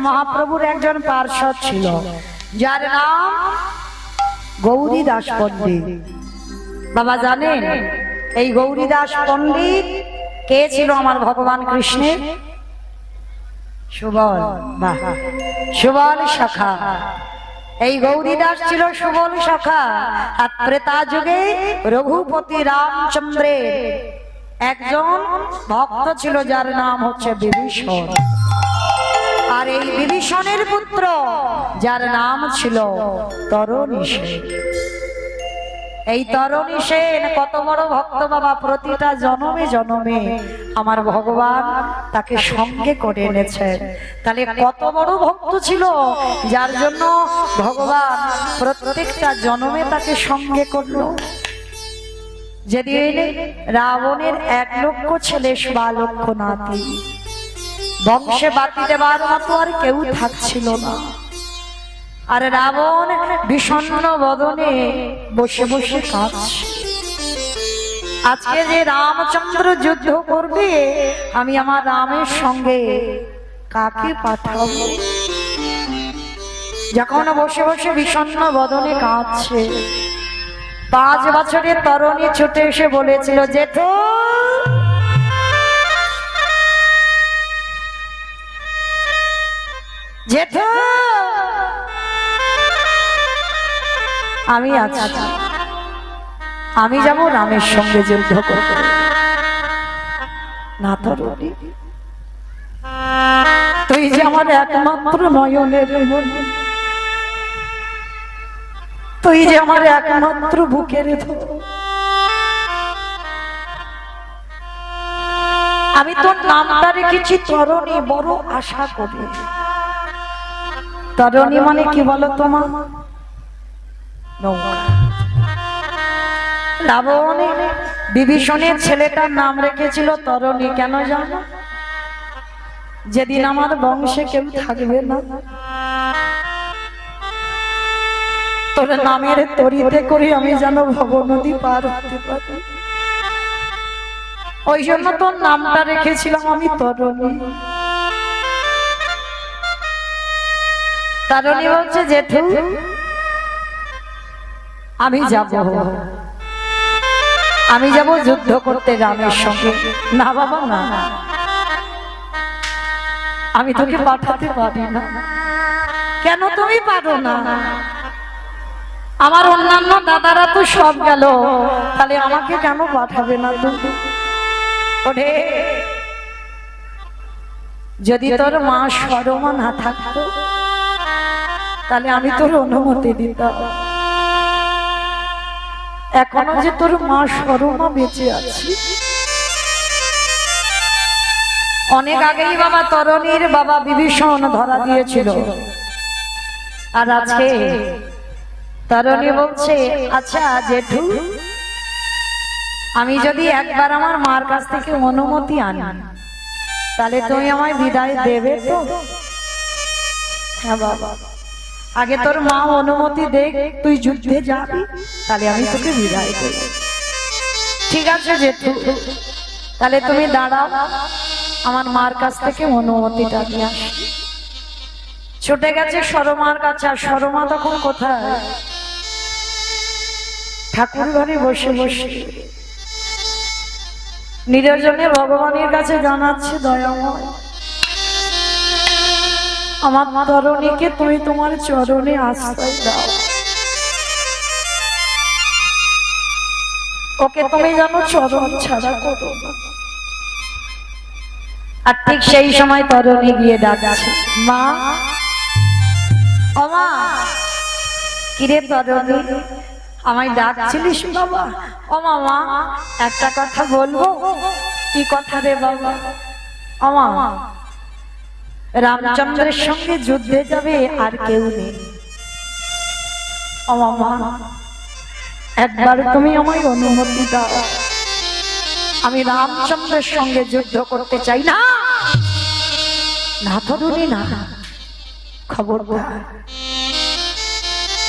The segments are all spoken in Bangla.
মহাপ্রভুর একজন পার্ষদ ছিল, যার নাম গৌরীদাস পণ্ডিত। বাবা জানেন এই গৌরীদাস পণ্ডিত কে ছিল? আমার ভগবান কৃষ্ণের সুবল, বাহ, সুবল সখা। এই গৌরীদাস ছিল সুবল সখা। আর ত্রেতা যুগে রঘুপতি রামচন্দ্রের একজন ভক্ত ছিল, যার নাম হচ্ছে বিভীষণ। আর এই বিভীষণের পুত্র যার নাম ছিল তরণী সেন। এই তরণী সেন কত বড় ভক্ত বাবা! প্রতিটা জন্মে জন্মে আমার ভগবান তাকে সঙ্গে করে এনেছেন। তাহলে কত বড় ভক্ত ছিল, যার জন্য ভগবান প্রত্যেকটা জন্মে তাকে সঙ্গে করলো। যেদিন রাবণের 1 লক্ষ ছেলে 1.25 লক্ষ নাতি, বংশে বাতি দেবার মতো আর কেউ থাকছিল না। আর রাবণ বিষণ্ণ বদনে বসে বসে কাঁদছে। আজকে যে রামচন্দ্র যুদ্ধ করবে, আমি আমার রামের সঙ্গে কাকে পাঠাবো? যখন বসে বসে বিষণ্ণ বদনে কাঁদছে, 5 বছরের তরুণী ছুটে এসে বলেছিল, জেঠু জেঠু আমি আছি, আমি যাব রামের সঙ্গে যুদ্ধ করতে। না তরুণী, তুই যে আমার একমাত্র নয়নের মনি, তুই যে আমার একমাত্র বুকের ধন, আমি তোর নামটা রেখেছি তরুণী বড় আশা করি। তরুণী মানে কি বলো তোমার? রাবণ বিভীষণের ছেলেটার নাম রেখেছিল তরুণী। কেন জানো? যেদিন আমার বংশে কেউ থাকবে না, তোর নামের তরিতে করে আমি যেন ভবনদী পার হতে পারি। ওই জন্য তোর নামটা রেখেছিলাম আমি তরুণী। তরুণী বলছে, জেঠু আমি যাব, আমি যাব যুদ্ধ করতে রামের সঙ্গে। না বাবা না, আমি তোকে পাঠাতে পারি না। কেন তুমি পারো না? আমার অন্যান্য দাদারা তো সব গেল, তাহলে আমাকে কেন পাঠাবে না তুমি? ওরে, যদি তোর মা সরমা না থাকতো, তাহলে আমি তোর অনুমতি দিতাম। এখনো যে তোর মা সরমা বেঁচে আছে। অনেক আগেই বাবা তরুণীর বাবা বিভীষণ ধরা দিয়েছিল। আর আজকে তরুণী বলছে, আচ্ছা জেঠু, আমি যদি একবার আমার মার কাছ থেকে অনুমতি আনি, তাহলে তুমি আমায় বিদায় দেবে তো? হ্যাঁ বাবা, আগে তোর মা অনুমতি দেখ, তুই যুদ্ধে যাবি, তাহলে আমি তোকে বিদায় দেব। ঠিক আছে জেঠু, তাহলে তুমি দাঁড়াও, আমার মার কাছ থেকে অনুমতিটা নিয়ে আসি। ছুটে গেছে সরমার কাছে। আর সরমা তখন কোথায়? ঠাকুর ঘরে বসে বসে নিরজনে ভগবানের কাছে জানাচ্ছে, দয়াময় আমার তরুণীকে তুমি তোমার চরণে আশ্রয় দাও, ওকে তুমি জানো চরণ ছাড়া করো না। আর ঠিক সেই সময় তরুণী গিয়ে ডাকছে, মা, ও মা। কিরে তরুণী, আমায় ডাকছিলিস বাবা? ও মামা, একটা কথা বলবো। কি কথা রে বাবা? ও মা, রামচন্দ্রের সঙ্গে যুদ্ধে যাবে আর কেউ নেই। ও মামা, একবার তুমি আমায় অনুমতি দাও, আমি রামচন্দ্রের সঙ্গে যুদ্ধ করতে চাই। না না তরুণী, না, খবরদার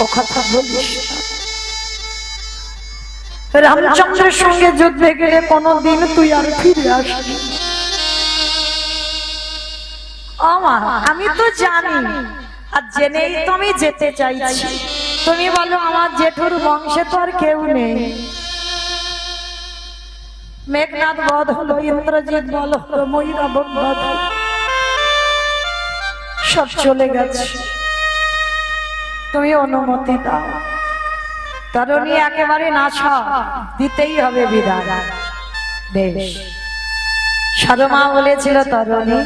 ও কথা বলিস না। রামচন্দ্রের সঙ্গে যুদ্ধে গেলে কোনদিন তুই আর ফিরে আসবি। ও মা, আমি তো জানি, আর জেনেই তো আমি যেতে চাইছি। তুমি বলো আমার জেঠুর বংশে তো আর কেউ নেই। মেঘনাথ বধ হলো, ইন্দ্রজিৎ বল হলো, ময়ূরাবণ বধ হলো, সব চলে গেছে। তুমি অনুমতি দাও। তরুণী একেবারে নাছা, দিতেই হবে বিধান। বেশ, সাধুমা বলেছিল তরুণী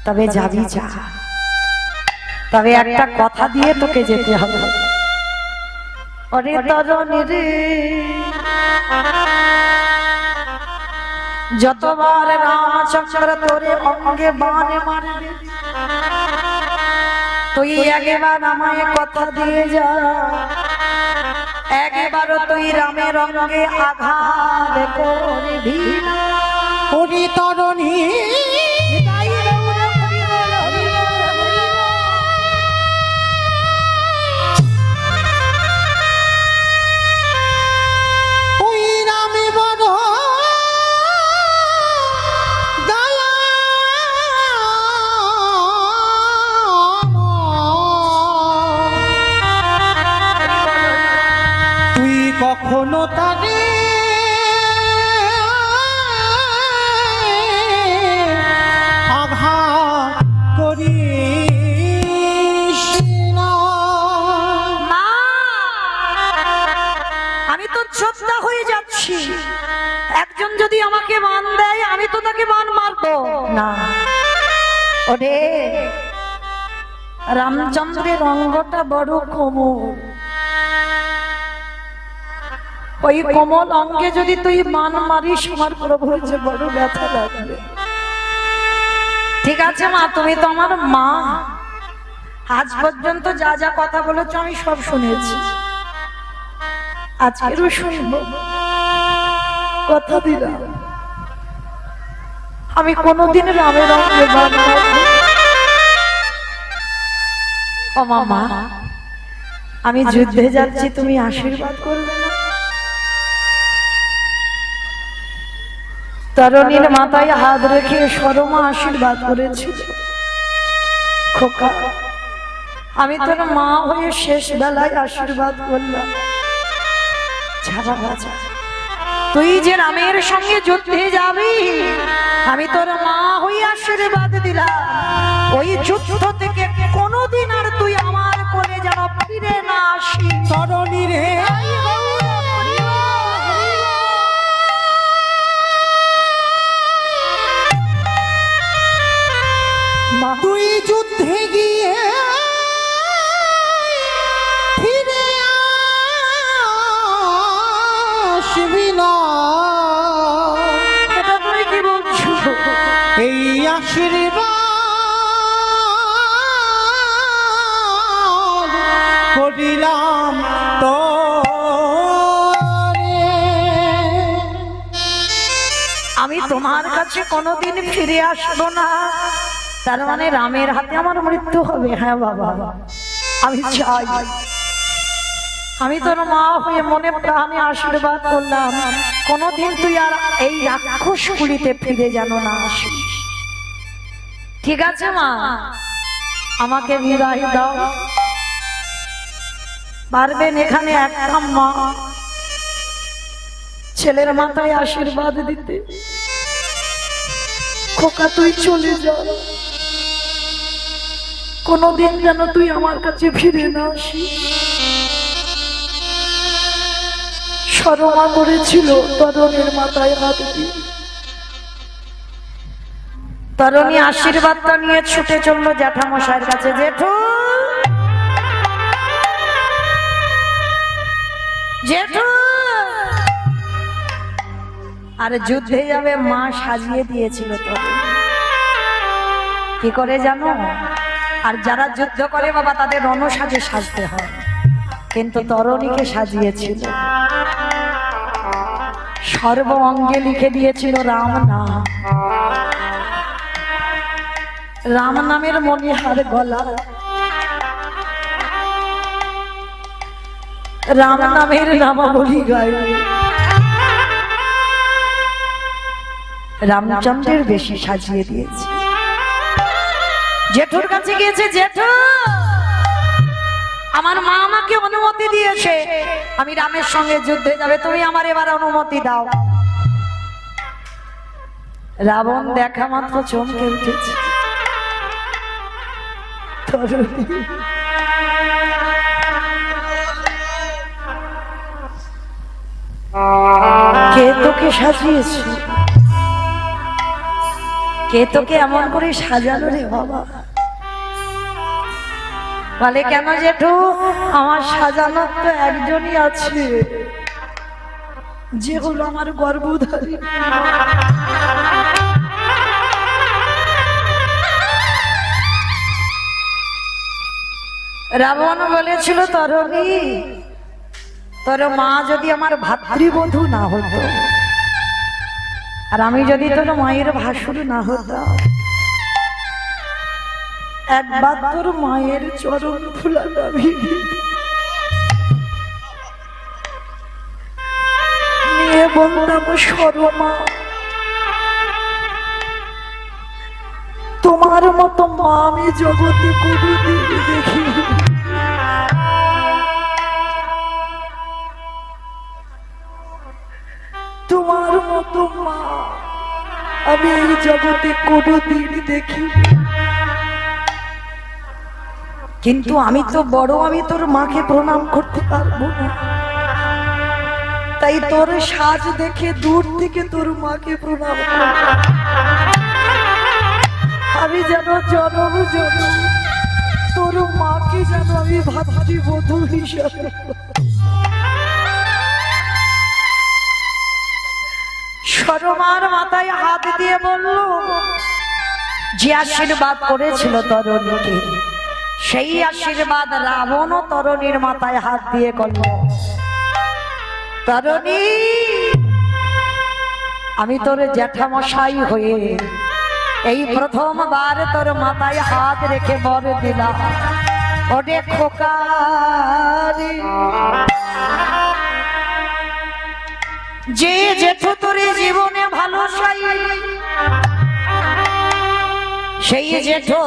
তবে যাবি যা, তবে একটা কথা দিয়ে তোকে যেতে হবে। ওরে তরুণী রে, যতবার রামচন্দ্র তোরে অঙ্গে বানে মারবে, তুই একবার আমায় কথা দিয়ে যা, একবার তুই রামের অঙ্গে আঘাত করবি না। ওরে তরুণী ওই রামে বড় দয়া, তুই কখনো তারে একজন যদি আমাকে বান দেয় আমি তো তাকে বান মারবো না। ওরে রামচন্দ্রের অঙ্গটা বড় কোমল, ওই কোমল অঙ্গে যদি তুই বান মারিস আমার প্রভুর যে বড় ব্যথা লাগবে। ঠিক আছে মা, তুমি তো আমার মা, আজ পর্যন্ত যা যা কথা বলেছো আমি সব শুনেছি, আজকেরও শুনবো। কথা দিলাম আমি কোনদিন রামের অঙ্গে বান মারব। ও মামা, আমি যুদ্ধে যাচ্ছি, তুমি আশীর্বাদ করবে না? তরুণীর মাথায় হাত রেখে সরমা আশীর্বাদ করেছিল, খোকা আমি তোর মা হয়ে শেষ বেলায় আশীর্বাদ করলাম, তুই যে রামের সঙ্গে যুদ্ধে যাবি, আমি তোর মা হয়ে আশীর্বাদ দিলাম, ওই যুদ্ধ থেকে কোনোদিন আর তুই আমার কোলে যেন ফিরে না আসি। তরুণী রে তুই যুদ্ধে গিয়ে ফিরে আসবি না, এটা তুই কি বলছো? এই আশীর্বাদ করিলাম তো। আমি তোমার কাছে কোনোদিন ফিরে আসবো না, তার মানে রামের হাতে আমার মৃত্যু হবে? হ্যাঁ বাবা, আমি চাই। আমি তোর মা হয়ে মনে প্রাণে আশীর্বাদ করলাম, কোনোদিন তুই আর এই রাক্ষসগুলিতে ফিরে যেন না আসিস। ঠিক আছে মা, আমাকে বিদায় দাও। পারবেন এখানে একটা মা ছেলের মাথায় আশীর্বাদ দিতে? খোকা তুই চলে যা, কোনদিন যেন তুই আমার কাছে ফিরে না আসিস। সরমা করেছিল তরুণীর মাথায় হাত দিয়ে। তরুণী আশীর্বাদটা নিয়ে ছুটে চললো জ্যাঠামশাইয়ের কাছে। জেঠু, জেঠু, আর যুদ্ধে যাবে মা সাজিয়ে দিয়েছিল তরুণী, কি করে জানো? আর যারা যুদ্ধ করে বাবা তাদের রণসাজে সাজতে হয়, কিন্তু তরুণীকে সাজিয়েছিল, সর্ব অঙ্গে লিখে দিয়েছিল রাম নাম। রাম নামের মণিহার গলা, রাম নামের নামাবলী গায়। রামচন্দ্রের বেশি সাজিয়ে দিয়েছে। জেঠুর কাছে গিয়েছে, জেঠু আমার মা আমাকে অনুমতি দিয়েছে আমি রামের সঙ্গে যুদ্ধে যাবে, তুমি আমার এবার অনুমতি দাও। রাবণ দেখা মাত্র চমকে উঠেছে। কে তোকে সাজিয়েছে? কে তোকে এমন করে সাজানো রে বাবা? বলে কেন জেঠু? আমার সাজানোর তো একজনই আছে, যে হলো আমার গর্ভধারী। রাবণ বলেছিল, তরণী তোর মা যদি আমার ভাতৃবধূ না হতো, আর আমি যদি তোর মায়ের ভাসুর না হতাম, একবার তোর মায়ের চরণ ধুলা নিয়ে বলতাম, সরমা তোমার মতো মা আমি জগতে কোনোদিন দেখি। তোমার মতো মা আমি এই জগতে কোনোদিন দেখি। কিন্তু আমি তো বড়, আমি তোর মাকে প্রণাম করতে পারবো না, তাই তোর সাজ দেখে দূর থেকে তোর মাকে প্রণাম করব। আমি যেন জনম জনম তোর মাকে যেন আমি ভাতৃবধূ হিসাবে। সরমার মাথায় হাত দিয়ে বলল, যে আশীর্বাদ করেছিল তরণীকে, সেই আশীর্বাদ রাবণ ও তরণীর মাথায় হাত দিয়ে করল। তরণী আমি তোর জ্যাঠামশাই হয়ে এই প্রথমবার তোর মাথায় হাত রেখে বর দিলাম। ওরে খোকা যে জেঠু তোর জীবনে ভালো চাই, সেই জেঠু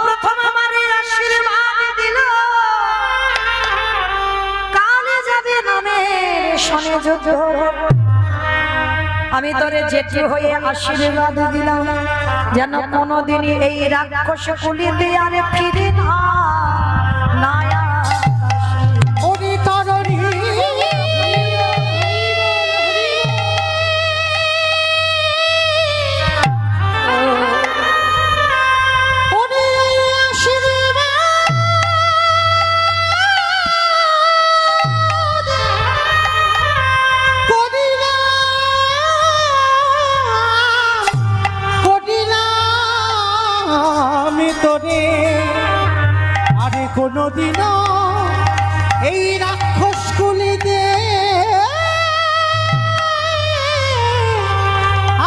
প্রথম আমার আশীর্বাদ দিল। কালে যাবে নামের শোনে যুদ্ধ, আমি তোরে জেঠু হয়ে আশীর্বাদ দিলাম, যেন কোনোদিনই এই রাক্ষস কুলি দিয়ে আর ফিরে না। কোনদিনও এই রাক্ষস কুলিতে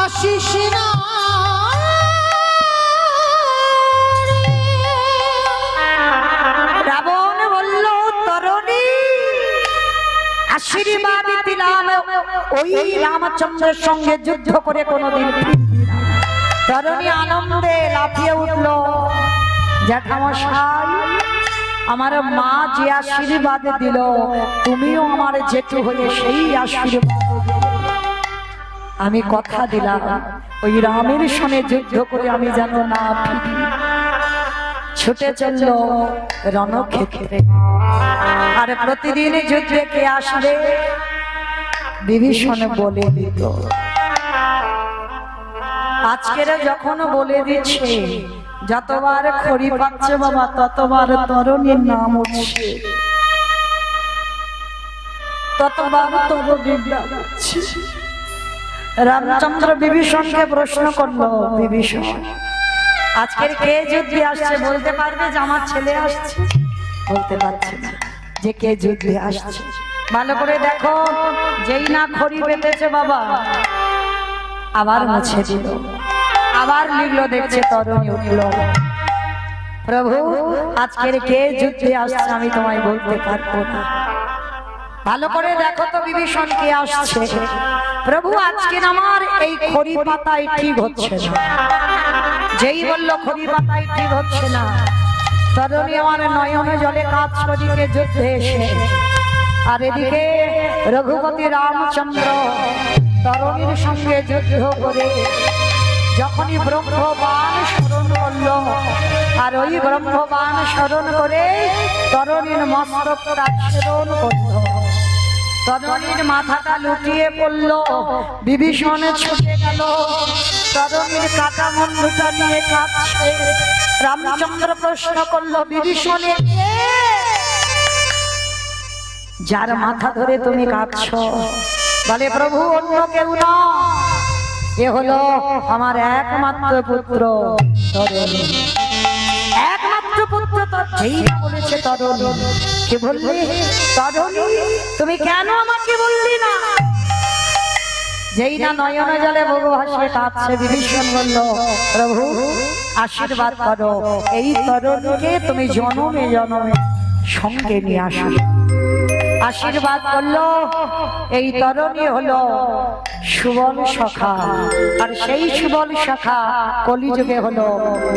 আসিস না। রাবণ বলল, তরণী আশীর্বাদ দিলাম, ওই রামচন্দ্রের সঙ্গে যুদ্ধ করে কোনোদিন ফিরবি না। তরণী আনন্দে লাফিয়ে উঠল, জ্যাঠামশাই আমার মা যে আশীর্বাদ দিল, তুমিও আমার জেঠু হয়ে সেই আশীর্বাদ। আমি কথা দিলাম ওই রামের সঙ্গে যুদ্ধ করে আমি যেন না ফিরি। ছুটে চলল রণক্ষেত্রে, আর প্রতিদিন যুদ্ধে কে আসবে বিভীষণ বলে দিত। আজকের যখন বলে দিচ্ছে, যতবার খড়ি পাচ্ছে বাবা ততবার তরণীর নাম উঠছে, ততবার তরণীর নাম উঠছে। রামচন্দ্র বিভীষণকে প্রশ্ন করলো, বিভীষণ আজকের কে যুদ্ধে আসছে বলতে পারবে? যে আমার ছেলে আসছে। বলতে পারছে না যে কে যুদ্ধে আসছে। ভালো করে দেখো, যেই না খড়ি পেতেছে বাবা আবার মুছে দিল, আবার লিখলো, দেখছে তরুণী উঠল। প্রভু আজকের কে যুদ্ধে আসছে আমি তোমায় বলতে পারবো না। ভালো করে দেখো তো বিভীষণ কে আসছে। প্রভু আজকে আমার এই খড়ি পাতায় ঠিক হচ্ছে না। যেই বলল খড়ি পাতায় ঠিক হচ্ছে না, তরুণী আমার নয়নে জলে কাঁদছে ওদিকে যুদ্ধে এসে, আর এদিকে রঘুপতি রামচন্দ্র তরুণীর সঙ্গে যুদ্ধ করে যখনই ব্রহ্মবাণ স্মরণ করলো, আর ওই ব্রহ্মবাণ স্মরণ করে তরুণীর মস্তকটা ছেদন করলো, তরুণীর মাথাটা লুটিয়ে পড়লো, বিভীষণে ছুটে গেল, তরুণীর কাটা মুন্ডুটা নিয়ে কাঁদছে। রামচন্দ্র প্রশ্ন করলো, বিভীষণে কে? যার মাথা ধরে তুমি কাঁদছো? বলে, প্রভু অন্য কেউ না, এ হলো আমার একমাত্র পুত্র তরুণী। একমাত্র পুত্র যেই বলেছে তরুণী। কে বললি? তরুণী। তুমি কেন আমাকে বললি না? যেই না নয়নে জলে বহু ভাসিয়ে কাঁদছে, বিভীষণ বলল, প্রভু আশীর্বাদ করো, এই তরুণীকে তুমি জনমে জনমে সঙ্গে নিয়ে আসো। আশীর্বাদ করলো, এই তরুণী হলো সুবল সখা, আর সেই সুবল সখা কলিযুগে হলো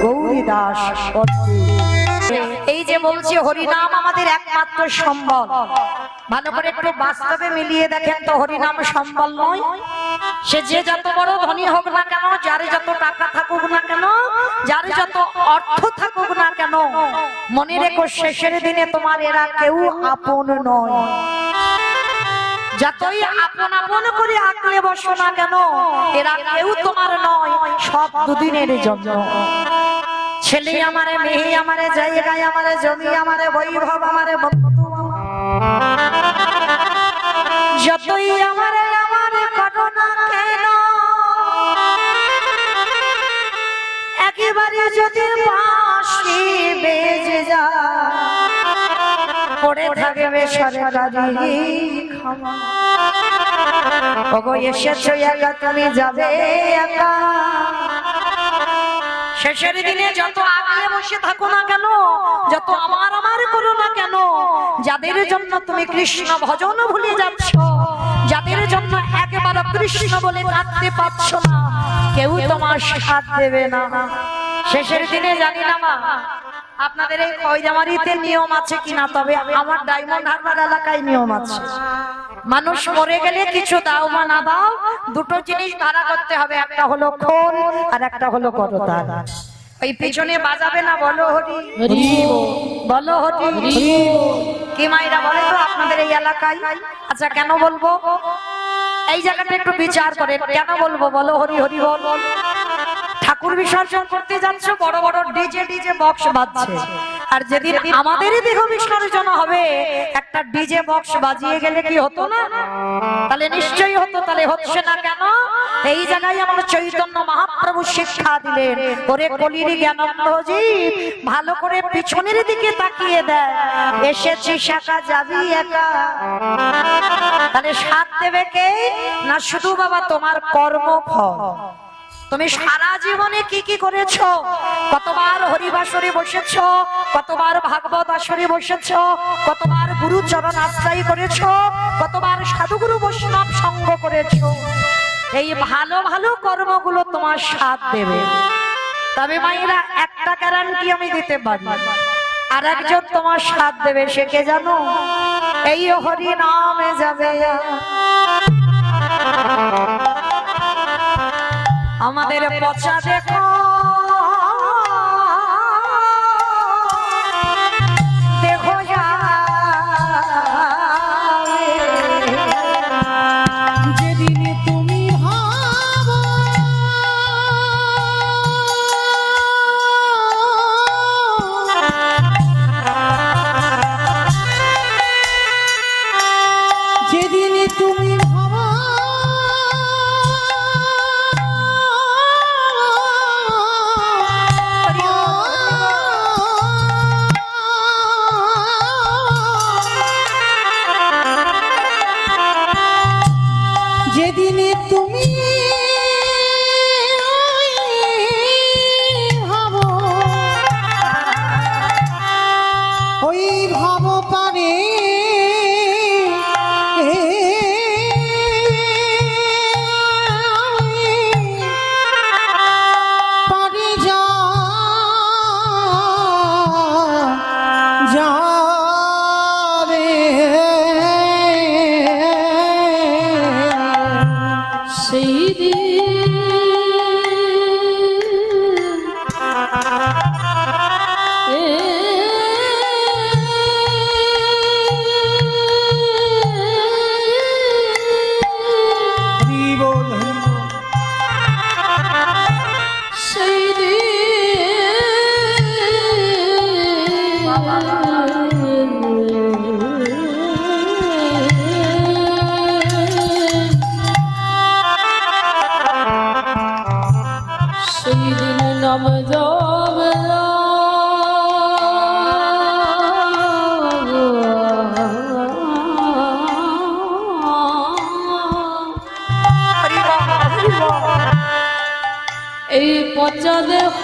গৌরী দাস। এই যে বলছি হরিনাম আমাদের একমাত্র সম্বল, ভালো করে একটু বাস্তবে মিলিয়ে দেখেন তো, হরিনাম সম্বল নয়। সে যে যত বড় ধনী হোক না কেন, যার যত টাকা থাকুক না কেন, যার যত অর্থ থাকুক না কেন, মনে রেখো শেষের দিনে তোমার এরা কেউ আপন নয়। যতই আপন আপন করে আঁকলে বসো না কেন, এরা কেউ তোমার নয়, সব দুদিনের জন্য। ছেলে আমারে, মেয়ে আমারে, জায়গায় আমারে, জমি আমারে, বৈভব আমারে, বন্ধু যতই আমারে আমারে করো না কেন, একেবারে যদি বাঁশি বেজে যায়, পড়ে থাকবে সরকারি ক্ষমা। ওগো এসেছো একা, তুমি যাবে একা। শেষের দিনে যত আগলে বসে থাকো না কেন, যত আমার আমার করো না কেন, যাদের জন্য তুমি কৃষ্ণ ভজন ভুলে যাচ্ছ, যাদের জন্য একেবারে কৃষ্ণ বলে কাঁদতে পারছ না, কেউ তোমার সাথ দেবে না। শেষের দিনে জানি না মা আপনাদের এই খৈজামারিতে নিয়ম আছে কিনা, তবে আমার ডায়মন্ড হারবার এলাকায় নিয়ম আছে। মানুষ মরে গেলে কিছু দাও বা না দাও, দুটো জিনিস ধারা করতে হবে, একটা হলো খোল আর একটা হলো করতাল। ওই পিছনে বাজাবে না, বলো হরি বলো হরি। কি মাইরা বলে তো আপনাদের এই এলাকায়? আচ্ছা কেন বলবো, এই জায়গাটা একটু বিচার করে কেন বলবো, বলো হরি হরি বল। ঠাকুর বিসর্জন করতে যাচ্ছ, বড় বড় ডিজে বক্স বাজছে, আর যেদিন আমাদের দেহ বিসর্জন হবে একটা ডিজে বক্স বাজিয়ে গেলে কি হতো না? তাহলে নিশ্চয়ই হতো। তাহলে হচ্ছে না কেন? এই জায়গায় আমার চৈতন্য মহাপ্রভু শিক্ষা দিলেন, ওরে কলির জ্ঞানম্ব জীব, ভালো করে পিছনের দিকে তাকিয়ে দেয়, এসেছি শাখা যাবি একা। তাহলে সাথ দেবে কে? না শুধু বাবা তোমার কর্মফল। তুমি সারা জীবনে কি কি করেছো, কতবার হরিবাসরে বসেছো, কতবার ভাগবত আসরে বসেছো, কতবার গুরুচরণ আশ্রয় করেছো, কতবার সাধুগুরু বৈষ্ণব সঙ্গ করেছো, এই ভালো ভালো কর্মগুলো তোমার সাথ দেবে। তবে মায়েরা একটা গ্যারান্টি আমি দিতে পারি, আর একজন তোমার সাথ দেবে, সে কে জানো? এই হরি নামে যাবে। আমাদের পচা দেখো দেখো যেদিন তুমি ভাবো যেদিন তুমি ভাবো যেদিনে তুমি ভাবো, ওই ভাবো পারে যাবে সেই দিন হরি বল হরি বল। সেই দিন নাম যাবে এই পচা দেহ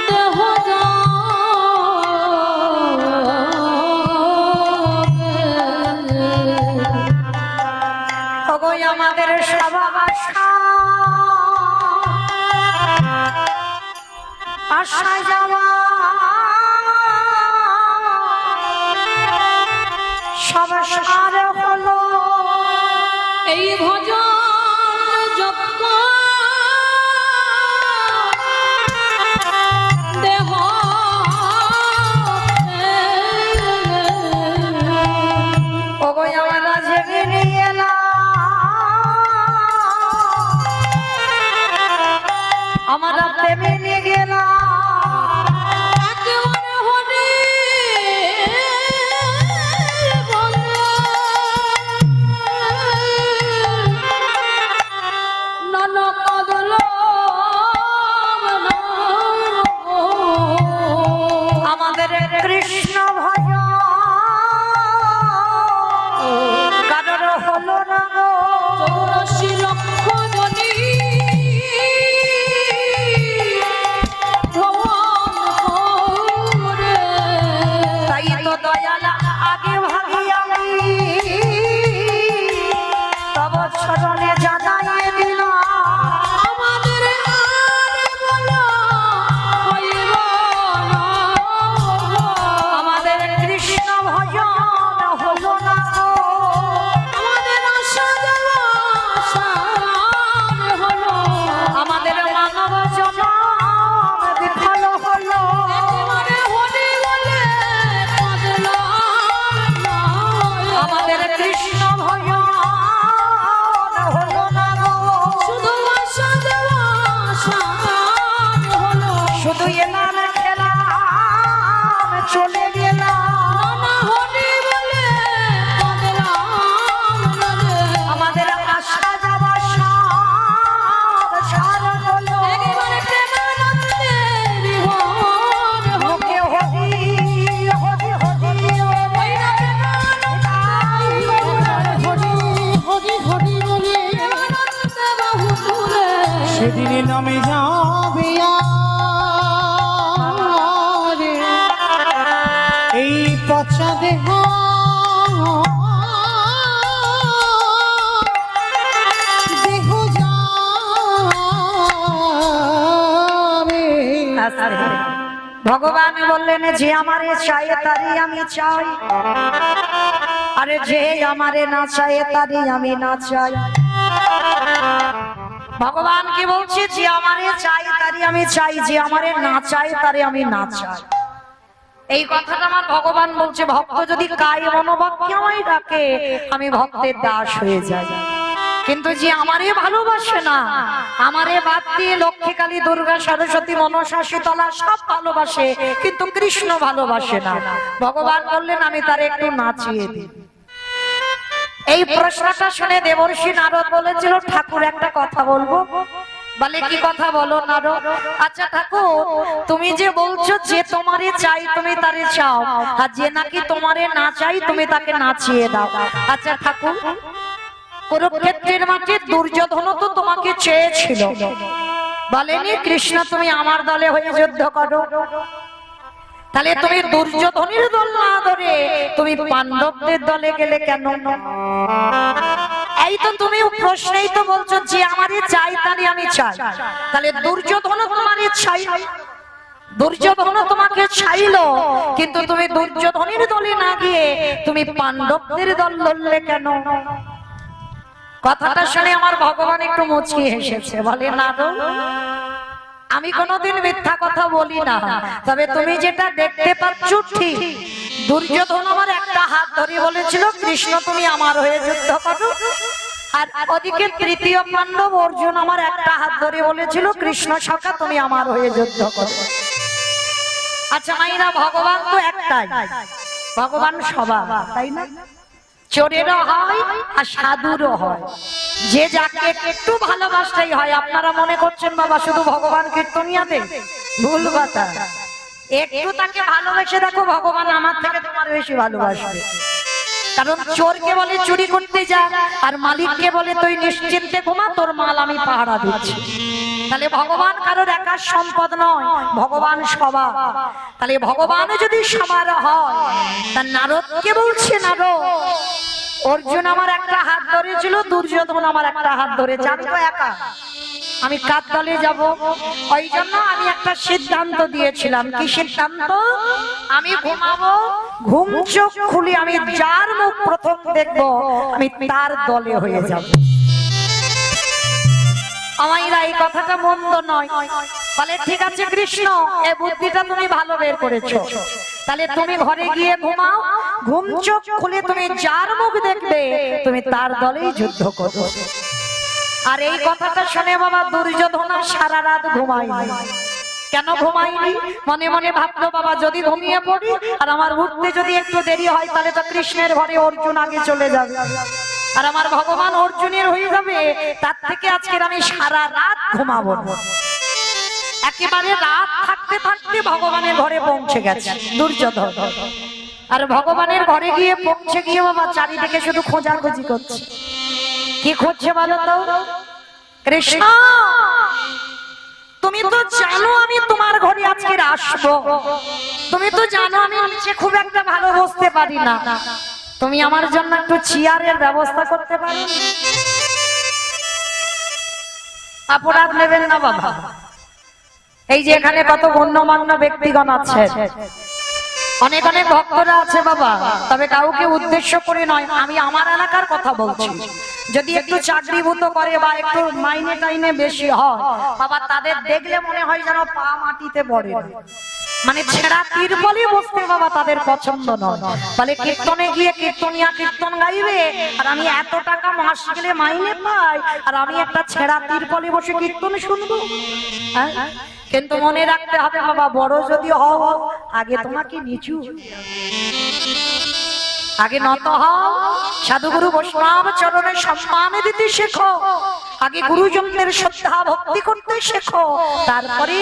দেহ ওগো আমাদের সবার আশা আশা যাওয়া সব সার হলো এই ভজন যজ্ঞ দেহ ওগো আমরা জেগে নিয়ে এলাম আমরা প্রেমে নিয়ে গেলাম একেবারে হরি নন কদল আমাদের কৃষ্ণ ভজন কারোর হলো না গো 84 লক্ষ জনী তাই তো দয়াল আগে ভাগি আমি তব চরণে জানাই দিলাম আমাদের আর বলো হইব না আমাদের কৃষ্ণ ভজন হলো না গো আমাদের আশা যাওয়া সার হলো আমাদের মানব জনম বিফল হলো একেবারে হরি বলে কাঁদলাম না। আমাদের কৃষ্ণ ভজন হলো না গো শুধু আশা যাওয়া সার হলো শুধু এলাম খেলাম চলে গেলাম নানা হরি বলে কাঁদলাম না রে। আমাদের আশা যাওয়া সব সার হলো একেবারে প্রেমানন্দে বিভোর হলো। মুখে হরি হরি হরি ওই না হরি হরি হরি বলে প্রেমানন্দে বহু দূরে সেদিনে নামে যাবে আরে এই পচা দেহ দেহ যাবে ভগবান বললেন যে আমারে চাই তারই আমি চাই আরে যে আমারে না চাই তারই আমি না চাই ভগবান কি বলছে যে আমারে চাই তারই আমি চাই যে আমারে না চাই তারই আমি না চাই এই কথাটা আমার ভগবান বলছে ভক্ত যদি কায় মনোবাক্যে আমায় ডাকে আমি ভক্তের দাস হয়ে যাই কিন্তু যে আমারে ভালোবাসে না আমারে বাদ দিয়ে লক্ষ্মী কালী দুর্গা সরস্বতী মনসা শীতলা সব ভালোবাসে কিন্তু কৃষ্ণ ভালোবাসে না ভগবান বললেন আমি তারে একটু নাচিয়ে দিই এই প্রশ্নটা শুনে দেবর্ষি নারদ বলেছিল ঠাকুর একটা কথা বলবো বলে কি কথা বলো নারদ আচ্ছা ঠাকুর তুমি যে বলছো যে তোমারে চাই তুমি তারে চাও আর যে নাকি তোমারে না চাই তুমি তাকে নাচিয়ে দাও আচ্ছা ঠাকুর কুরুক্ষেত্রের মাঠে দুর্যোধন তো তোমাকে চেয়েছিল বলেনি কৃষ্ণ তুমি আমার দলে হয়ে যুদ্ধ করো তাহলে তুমি দুর্যোধনের দল না ধরে তুমি পাণ্ডবদের দলে গেলে কেন? এই তো তুমি প্রশ্নেই তো বলছো যে আমারই চাই তারই আমি চাই, তাহলে দুর্যোধন তোমারই চাই, দুর্যোধন তোমাকে চাইলো, কিন্তু তুমি দুর্যোধনের দলে না গিয়ে তুমি পাণ্ডবদের দল ধরলে কেন? কথাটা শুনে আমার ভগবান একটু মুচকি হেসেছে, বলে না গো, আমি কোনোদিন মিথ্যা কথা বলি না, তবে তুমি যেটা দেখতে পাচ্ছ ঠিক। দুর্যোধন আমার একটা হাত ধরে বলেছিল কৃষ্ণ তুমি আমার হয়ে যুদ্ধ করো, আর ওদিকে তৃতীয় পাণ্ডব অর্জুন আমার একটা হাত ধরে বলেছিল কৃষ্ণ সখা তুমি আমার হয়ে যুদ্ধ করো। আচ্ছা মাইনা, ভগবান তো একটাই, ভগবান সবার, তাই না? চোরেরও হয় আর সাধুরও হয়, যে যাকে একটু ভালোবাসতেই হয়। আপনারা মনে করছেন বাবা শুধু ভগবান কীর্তনিয়াতে, ভুল কথা। একটু তাকে ভালোবেসে দেখো, ভগবান আমার থেকে তোমার বেশি ভালোবাসবে। কারণ চোরকে বলে চুরি করতে যা, আর মালিককে বলে তুই নিশ্চিন্তে ঘুমা, তোর মাল আমি পাহারা দিচ্ছি। তাহলে ভগবান কারোর একার সম্পদ নয়, ভগবান সবার। তাহলে ভগবান যদি সবার হয়, তা নারদকে বলছে নারদ অর্জুন আমার একটা হাত ধরেছিল, দুর্যোধন আমার একটা হাত ধরেছে, আমি তো একা, আমি কার দলে যাব? ওই জন্য আমি একটা সিদ্ধান্ত দিয়েছিলাম। কি সিদ্ধান্ত? আমি ঘুমাবো, ঘুম চোখ খুলে আমি যার মুখ প্রথম দেখবো আমি তার দলে হয়ে যাব। আমাইরা এই কথাটা মন্দ নয়, বলে ঠিক আছে কৃষ্ণ, এই বুদ্ধিটা তুমি ভালো বের করেছো, তাহলে তুমি ঘরে গিয়ে ঘুমাও, ঘুম চোখ খুলে তুমি যার মুখ দেখবে তুমি তার দলেই যুদ্ধ করো। আর এই কথাটা শুনে বাবা দুর্যোধন সারা রাত ঘুমায়নি। কেন ঘুমায়নি? মনে মনে ভাবলো বাবা যদি ঘুমিয়ে পড়ি আর আমার উঠতে যদি একটু দেরি হয়, তাহলে তো কৃষ্ণের ঘরে অর্জুন আগে চলে যাবে, আর আমার ভগবান অর্জুনের হয়ে যাবে। তার থেকে আজকের আমি সারা রাত ঘুমাবো না। একেবারে রাত থাকতে থাকতে ভগবানের ঘরে পৌঁছে গেছে দুর্যোধন। আর ভগবানের ঘরে গিয়ে পৌঁছে গিয়ে বাবা চারিদিকে শুধু খোঁজাখুঁজি করছে। কি খুঁজছে বলো তো? কৃষ্ণ তুমি তো জানো আমি তোমার ঘরে আজকে আসবো, তুমি তো জানো আমি নিচে খুব একটা ভালো বসতে পারি না, তুমি আমার জন্য একটু চেয়ারের ব্যবস্থা করতে পারো? অপরাধ নেবেন না বাবা, এই যে এখানে কত গণ্যমান্য ব্যক্তিগণ আছে, অনেক অনেক ভক্তরা আছে বাবা, তবে কাউকে উদ্দেশ্য করে নয়, আমি আমার এলাকার কথা বলছি। যদি একটু চাকরিভূত করে বা একটু মাইনে টাইনে বেশি হয় বাবা, তাদের দেখলে মনে হয় যেন পা মাটিতে পড়ে, মানে ছেঁড়া তিরপলই বসতে বাবা তাদের পছন্দ নয়। বলে কীর্তনে গিয়ে কীর্তনিয়া কীর্তন গাইবে, আর আমি এত টাকা মাস গেলে মাইনে পাই, আর আমি একটা ছেঁড়া তিরপলে বসে কীর্তন শুনবো? কিন্তু মনে রাখতে হবে বাবা, বড় যদি হও আগে তোমাকে নিচু, আগে নত হও, সাধুগুরু বৈষ্ণব চরণে সম্মান দিতে শেখো, আগে গুরুজনদের শ্রদ্ধা ভক্তি করতে শেখো, তারপরে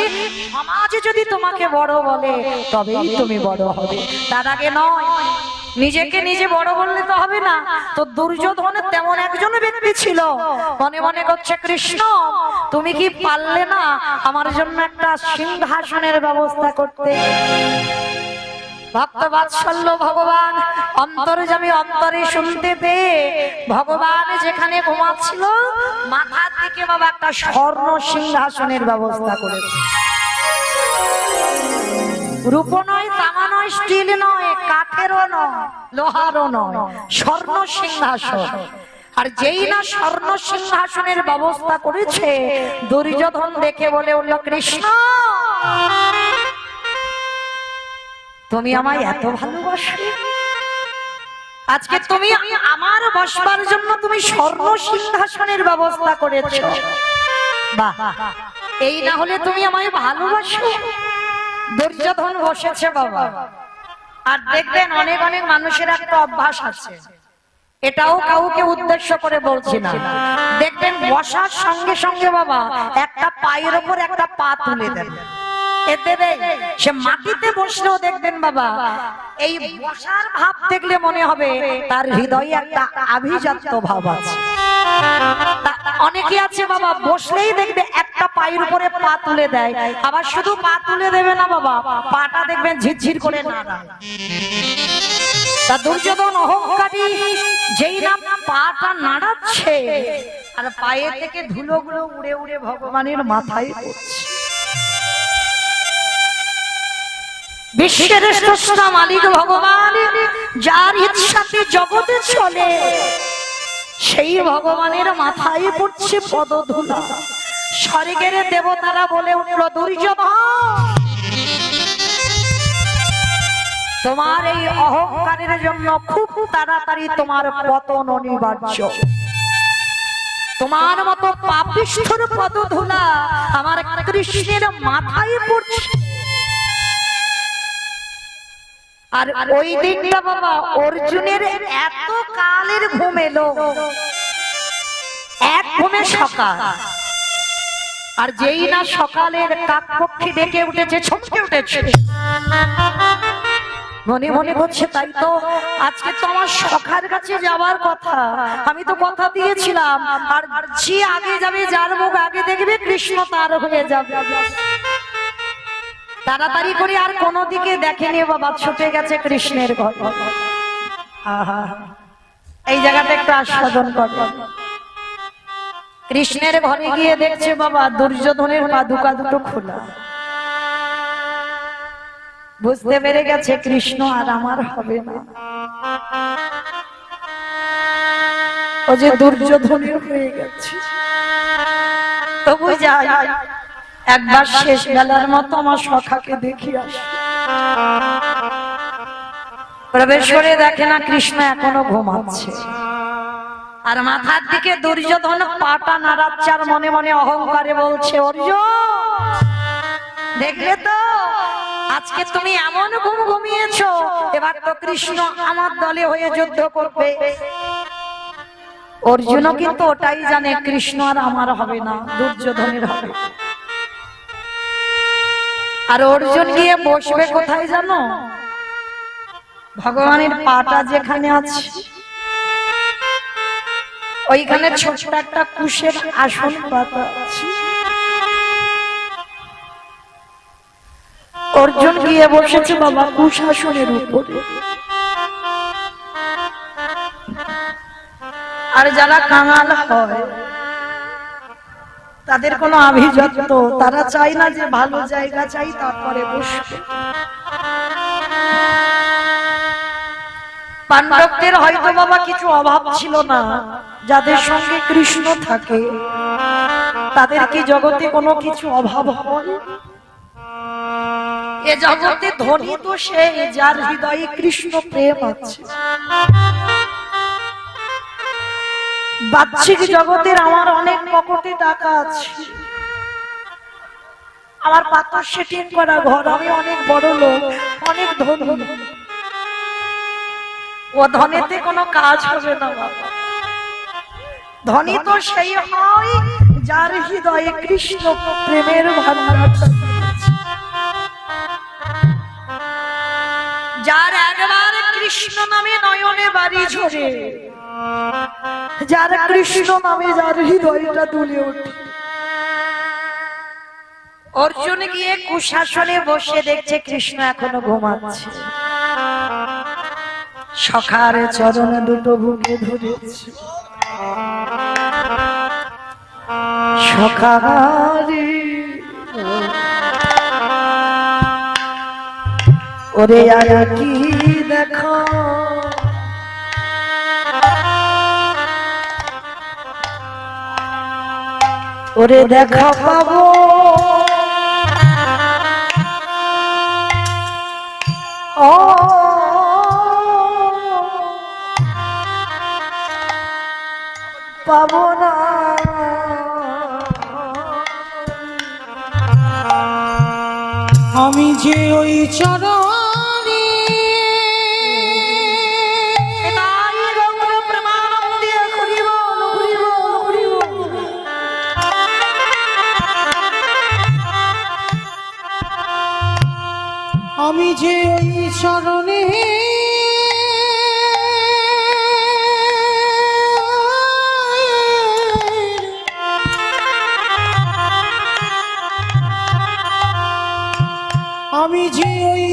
সমাজে যদি তোমাকে বড় বলে তবেই তুমি বড় হবে, তার আগে নয়। নিজেকে নিজে বড় বললে তো হবে না। তো দুর্যোধনের তেমন একজন ব্যক্তি ছিল, মনে মনে করছে কৃষ্ণ তুমি কি পারলে না আমার জন্য একটা সিংহাসনের ব্যবস্থা করতে? ভক্ত বাৎসল্য ভগবান অন্তর্যামী অন্তরে শুনতে পেয়ে ভগবান যেখানে ঘুমাচ্ছিল মাথার দিকে বাবা একটা স্বর্ণ সিংহাসনের ব্যবস্থা করেছে। রূপ নয়, তামা নয়, স্টিল নয়, কাঠেরও নয়, লোহারও নয়, স্বর্ণ সিংহাসন। আর যেই না স্বর্ণ সিংহাসনের ব্যবস্থা করেছে, দুর্যোধন দেখে বলে উঠল কৃষ্ণ তুমি আমায় এত ভালোবাসো, আজকে তুমি আমার বসবার জন্য তুমি স্বর্ণ সিংহাসনের ব্যবস্থা করেছো। বাহ, এই না হলে তুমি আমায় ভালোবাসো? দুর্যোধন বসেছে বাবা। আর দেখবেন অনেক অনেক মানুষের একটা অভ্যাস আছে, এটাও কাউকে উদ্দেশ্য করে বলছি না, দেখবেন বসার সঙ্গে সঙ্গে বাবা একটা পায়ের ওপর একটা পা তুলে দেন, এতে সে মাটিতে বসলেও দেখবেন বাবা এই বসার ভাব দেখলে মনে হবে তার হৃদয়ে একটা আভিজাত্য ভাব আছে। অনেকে আছে বাবা বসলেই দেখবে একটা পায়ের উপরে পা তুলে দেয়, আবার শুধু পা তুলে দেবে না বাবা, পাটা দেখবেন ঝিরঝির করে নাড়ায়। তা দুর্যোধন অহংকারী যেই না পাটা নাড়াচ্ছে আর পায়ে থেকে ধুলোগুলো উড়ে উড়ে ভগবানের মাথায় পড়ছে। বিশ্বের স্রষ্টা মালিক ভগবান, যার ইচ্ছাতে জগতে চলে, সেই ভগবানের মাথায় পড়ছে পদধূলা। স্বর্গের দেবতারা বলে উঠল, দুর্যোধন, তোমার এই অহংকারের জন্য খুব তাড়াতাড়ি তোমার পতন অনিবার্য। তোমার মতো পাপিষ্ঠর পদধূলা আমার কৃষ্ণের মাথায় পড়ছে। আর ওই দিনটা বাবা অর্জুনের এত কালের ঘুম এলো, এক ঘুমে সকাল। আর যেই না সকালের কাকপক্ষী ডেকে উঠেছে, ছমকে উঠেছে, মনে মনে করছে তাই তো আজকে তো আমার সখার কাছে যাওয়ার কথা, আমি তো কথা দিয়েছিলাম, আর যে আগে যাবে, যার মুখ আগে দেখবে, কৃষ্ণ তার হয়ে যাবে। তাড়াতাড়ি করে আর কোনো দিকে দেখেনি বাবা, ছুটে গেছে কৃষ্ণের ঘর। আহা, এই জায়গাটা একটু আস্বাদন কর। কৃষ্ণের ঘরে গিয়ে দেখছে বাবা দুর্যোধনের পাদুকা দুটো খোলা। বুঝতে পেরে গেছে কৃষ্ণ আর আমার হবে না, ও যে দুর্যোধনের হয়ে গেছে। তবু যাই, একবার শেষ বেলার মতো আমার সখাকে দেখি আসি। প্রবেশ করে দেখে না কৃষ্ণ এখনো ঘুমাচ্ছে, আর মাথার দিকে দুর্যোধন পাটা নাড়াচ্ছে, আর মনে মনে অহংকারে বলছে, অর্জুন দেখলে তো আজকে তুমি এমন ঘুম ঘুমিয়েছো, এবার তো কৃষ্ণ আমার দলে হয়ে যুদ্ধ করবে। অর্জুনও কিন্তু ওটাই জানে, কৃষ্ণ আর আমার হবে না, দুর্যোধনের হবে। আর অর্জুন গিয়ে বসবে কোথায় জানো? ভগবানের পাটা যেখানে আছে ওইখানে ছোট্ট একটা কুশের আসন পাতা আছে। অর্জুন গিয়ে বসেছে বাবা কুশ আসনের উপরে। আর যারা কাঙাল হয় তাদের কোনো আভিজাত্য, তারা চায় না যে ভালো জায়গা চাই তারপরে বসবে। পাণ্ডবদের হয়তো বাবা কিছু অভাব ছিল না, যাদের সঙ্গে কৃষ্ণ থাকে তাদের কি জগতে কোনো কিছু অভাব হয়? এ জগতে ধনী তো সেই যার হৃদয়ে কৃষ্ণ প্রেম আছে। বাহ্যিক জগতের আমার অনেক পকেটে টাকা আছে, আমার পাথর সেটিং করা ঘর, আমি অনেক বড় লোক, অনেক ধনী, ও ধনেতে কোনো কাজ হবে না বাবা। ধনী তো সেই হয় যার হৃদয়ে কৃষ্ণ প্রেমের ভান্ডার, যার একবার কৃষ্ণ নামে নয়নে বাড়ি ঝরে, যার কৃষ্ণ নামে যার হৃদয়টা দুলে ওঠে। অর্জুন গিয়ে কুশাসনে বসে দেখছে কৃষ্ণ এখনো ঘুমাচ্ছে। সখার চরণে দুটো বুকে ধরেছে, সখারে ওরে আর কি দেখো, ওরে দেখা পাবো ও পাবো না, আমি যে ওই চরণে আমি যে ওই চরণে আমি যে ওই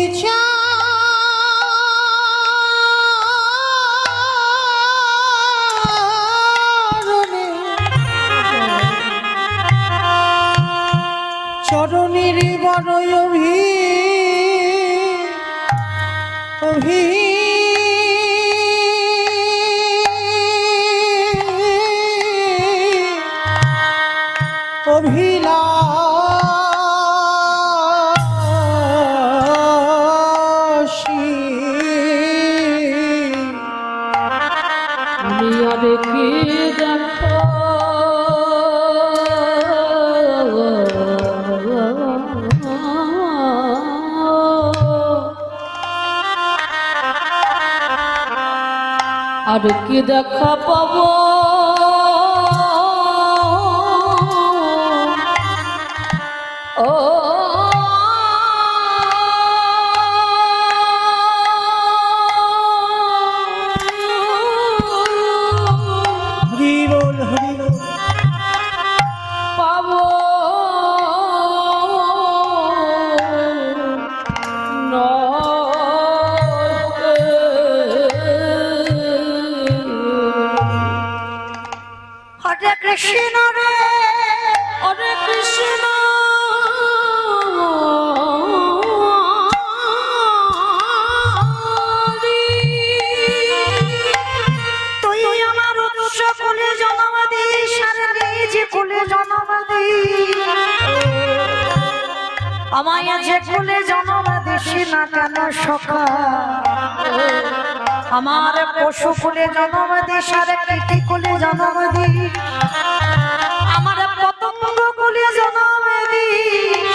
আমার ওই অভি অভিলাষী আমি আর কি দেখো আর কি দেখা পাবো ও হরি বল হরি বল পাবো হরে কৃষ্ণ রে হরে কৃষ্ণ তুই আমার উৎস কুলে জন্ম দিস আর নিজ কুলে জন্ম দিস আমায় যে কুলে জন্ম দিস না কেন সখা আমার পশু কুলে জন্ম দিস আর কীটি কুলে জন্ম দিস আমার পতঙ্গ কুলে জন্ম দিস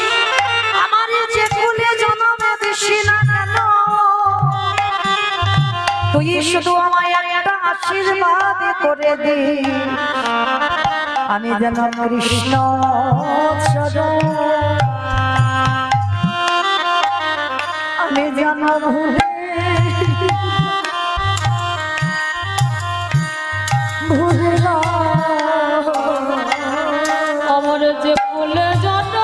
আমার যে কুলে জন্ম দিস না কেন তুই শুধু আমায় একটা আশীর্বাদ করে দে আমি যেন কৃষ্ণ চরণ আমি যেন ভুলে ভুলে না আমার যে ফুলে জন্য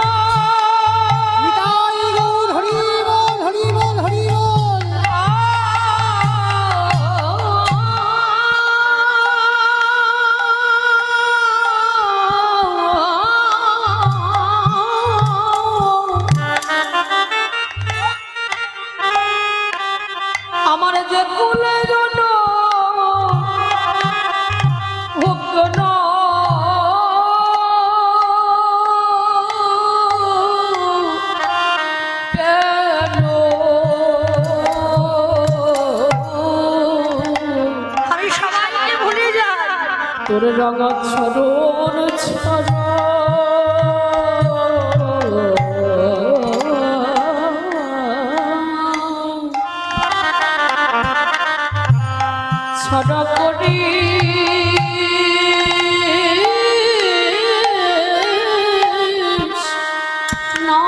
নিতাই গৌর হরি বল হরি বল হরি বল আমার যে ফুলে জন্য ভুগ্ন কেন আমি সবাইকে ভুলে যাই তোর রঙা ছড়ন ছড় ছড়া করি না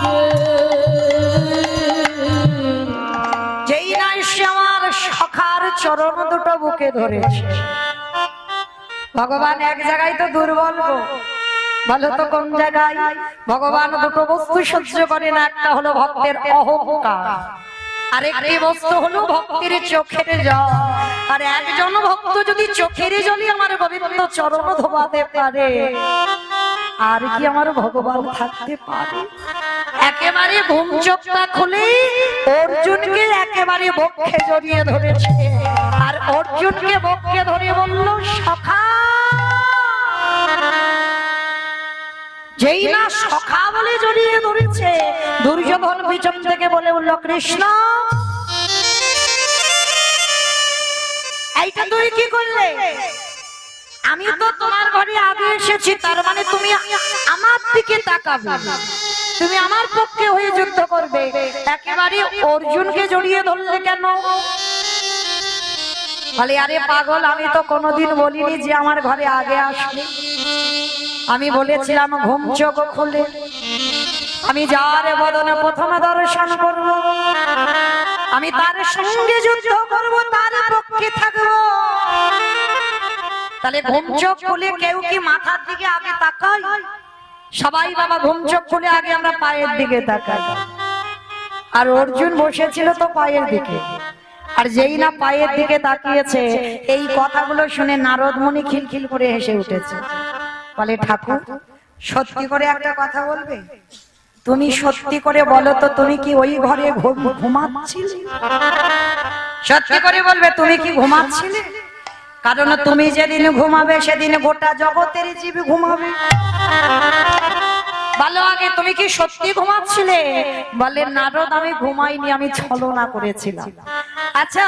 রে যেই না এসে আমার সখার চরণ দুটো বুকে ধরেছে ভগবান এক জায়গায় তো দুর্বল গো বলো তো কোন জায়গায় ভগবান দুটো বস্তু সহ্য করে না একটা হলো ভক্তের অহংকার আরেকটি বস্তু হলো ভক্তের চোখের জল আর একজন ভক্ত যদি চোখের জলই আমার গোবিন্দ চরণ ধোবাতে পারে আর কি আমার ভগবান থাকতে পারে একেবারে ঘুম চোখটা খুলে অর্জুনকে একেবারে বক্ষে জড়িয়ে ধরেছে আর অর্জুনকে বক্ষে ধরে বলল সখা যেই না সখা বলে জড়িয়ে ধরেছে দুর্যোধন পিছন থেকে বলে উঠল কৃষ্ণ এইটা তুই কি করলে আমি তো তোমার ঘরে আগে এসেছি তার মানে তুমি আমার দিকে তাকাবে তুমি আমার পক্ষে হয়ে যুদ্ধ করবে একেবারে অর্জুনকে জড়িয়ে ধরলে কেন বলে আরে পাগল আমি তো কোনোদিন বলিনি যে আমার ঘরে আগে আসবে আমি বলেছিলাম ঘুম চোখ খুলে আমি যার বদনে প্রথমে দর্শন করব আমি তার সঙ্গে যুদ্ধ করব তার পক্ষে থাকবো তাহলে ঘুম চোখ খুলে কেউ কি মাথার দিকে আগে তাকায় সবাই বাবা ঘুম চোখ খুলে আগে আমরা পায়ের দিকে তাকাই আর অর্জুন বসেছিল তো পায়ের দিকে আর যেই না পায়ের দিকে তাকিয়েছে এই কথাগুলো শুনে নারদ মুনি খিলখিল করে হেসে উঠেছে বলে ঠাকুর সত্যি করে একটা কথা বলবে তুমি সত্যি করে বলো তো, তুমি কি ওই ঘরে ঘুমাচ্ছিলে? সত্যি করে বলবে, তুমি কি ঘুমাচ্ছিলে? কারণ তুমি যেদিন ঘুমাবে সেদিন গোটা জগতের জীব ঘুমাবে। ভালো, আগে তুমি কি সত্যি ঘুমাচ্ছিলে? বলে নারদ, আমি ঘুমাইনি, আমি ছলনা করেছিলাম। আচ্ছা,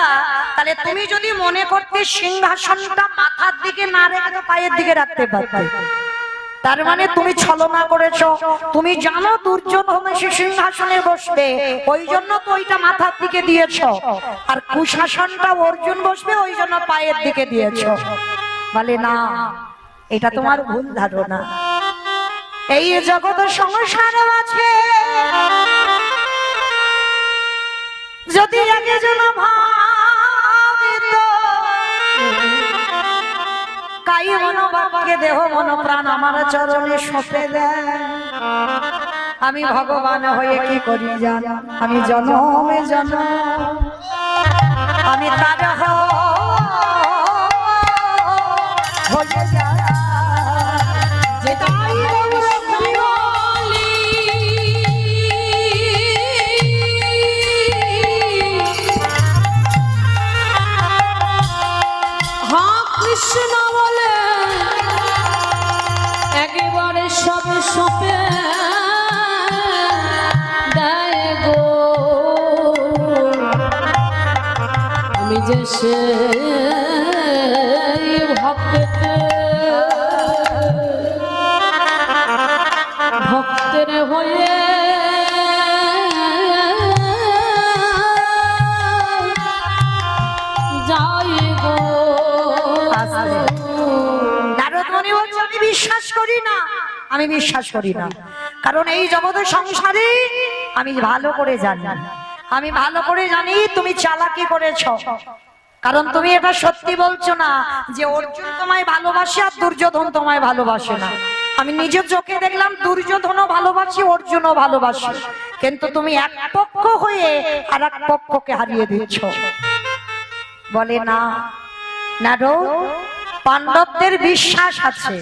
তাহলে তুমি যদি মনে করতে সিংহাসনটা মাথার দিকে না রেখে পায়ের দিকে রাখতে পারতে, তার মানে তুমি ছলনা করেছো। তুমি জানো দুর্যোধন সে সিংহাসনে বসবে, ওই জন্য তো ওইটা মাথার দিকে দিয়েছো। আর কুশাসনটা অর্জুন বসবে, ওই জন্য পায়ের দিকে দিয়েছো। বলে না, এটা তোমার ভুল ধারণা। এই জগৎ সংসার আছে, যদি একজন ভাবিত কাই মন বাবাকে দেহ মন প্রাণ আমার চরণে সঁপে দেয়, আমি ভগবান হয়ে কি করি জানো? আমি জনমে জনম আমি তার হয়ে যায়। যে তাই কৃষ্ণ বলে একেবারে সবে সপে দেয় গো, আমি যে সে ভক্তের হয়ে যাই গো। আমি বিশ্বাস করি না, আমি বিশ্বাস করি না। কারণ এই জগতের সংসারে আমি ভালো করে জানি, আমি ভালো করে জানি তুমি চালাকি করেছো। কারণ তুমি এটা সত্যি বলছো না যে অর্জুন তোমায় ভালোবাসে আর দুর্যোধন তোমায় ভালোবাসে না। আমি নিজের চোখে দেখলাম দুর্যোধনও ভালোবাসি, অর্জুনও ভালোবাসি, কিন্তু তুমি এক পক্ষ হয়ে আর এক পক্ষকে হারিয়ে দিচ্ছ। বলে না, নারদ, পাণ্ডবদের বিশ্বাস আছে,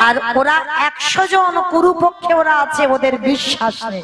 আর ওরা 100 জন কুরুপক্ষে ওরা আছে, ওদের বিশ্বাস নেই।